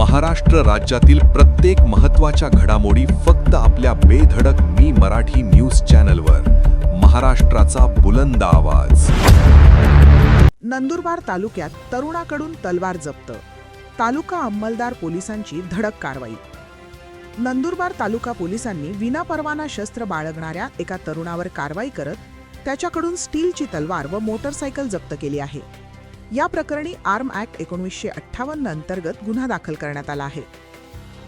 महाराष्ट्र राज्यातील प्रत्येक महत्त्वाच्या घडामोडी फक्त आपल्या बेधडक मी मराठी न्यूज चॅनलवर. महाराष्ट्राचा बुलंद आवाज. नंदुरबार तालुक्यात तरुणाकडून तलवार जप्त. तालुका अंमलदार पोलिसांची धडक कारवाई. नंदुरबार तालुका पोलिसांनी विनापरवाना शस्त्र बाळगणाऱ्या एका तरुणावर कारवाई करत त्याच्याकडून स्टीलची तलवार व मोटरसायकल जप्त केली आहे. या प्रकरणी आर्म ॲक्ट 1958 अंतर्गत गुन्हा दाखल करण्यात आला आहे.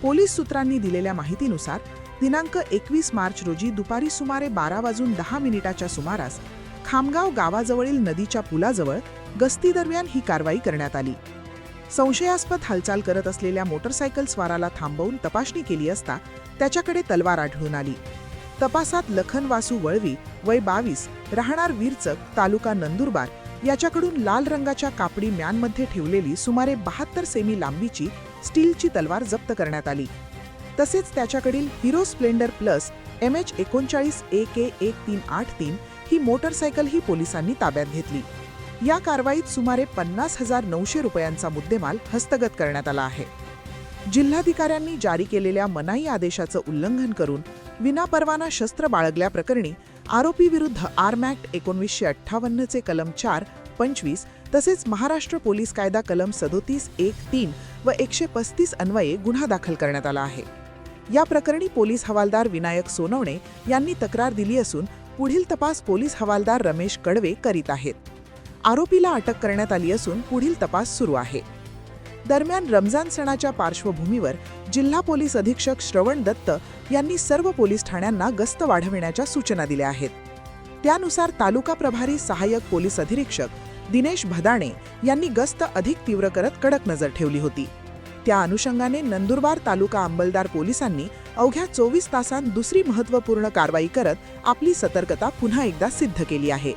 पोलीस सूत्रांनी दिलेल्या माहितीनुसार दिनांक 21 मार्च रोजी दुपारी सुमारे 12:10 सुमारास खामगाव गावाजवळील नदीच्या पुलाजवळ गस्तीदरम्यान ही कारवाई करण्यात आली. संशयास्पद हालचाल करत असलेल्या मोटरसायकल स्वाराला थांबवून तपासणी केली असता त्याच्याकडे तलवार आढळून आली. तपासात लखन वासू वळवी वय 22 राहणार वीरचक तालुका नंदुरबार याच्याकडून लाल रंगाच्या कापडी म्यानमध्ये ठेवलेली सुमारे 72 सेमी लांबीची स्टीलची तलवार जप्त करण्यात आली. तसेच त्याच्याकडील Hero Splendor plus MH39 AK1383 ही मोटरसायकल पोलिसांनी ताब्यात घेतली. या कारवाईत सुमारे 50,900 रुपयांचा मुद्देमाल हस्तगत करण्यात आला आहे. जिल्हाधिकाऱ्यांनी जारी केलेल्या मनाई आदेशाचं उल्लंघन करून विनापरवाना शस्त्र बाळगल्याप्रकरणी आरोपीविरुद्ध आर्म ॲक्ट 1958 चे कलम 4, 25 तसेच महाराष्ट्र पोलीस कायदा कलम 37(1)(3) व 135 अन्वये गुन्हा दाखल करण्यात आला आहे. या प्रकरणी पोलीस हवालदार विनायक सोनवणे यांनी तक्रार दिली असून पुढील तपास पोलीस हवालदार रमेश कडवे करीत आहेत. आरोपीला अटक करण्यात आली असून पुढील तपास सुरू आहे. दरम्यान रमजान सणाच्या पार्श्वभूमीवर जिल्हा पोलीस अधीक्षक श्रवण दत्त यांनी सर्व पोलीस ठाण्यांना गस्त वाढविण्याच्या सूचना दिल्या आहेत. त्यानुसार तालुका प्रभारी सहाय्यक पोलीस अधीक्षक दिनेश भदाणे यांनी गस्त अधिक तीव्र करत कडक नजर ठेवली होती. त्या अनुषंगाने नंदुरबार तालुका अंमलदार पोलिसांनी अवघ्या 24 तासांत दुसरी महत्त्वपूर्ण कारवाई करत आपली सतर्कता पुन्हा एकदा सिद्ध केली आहे.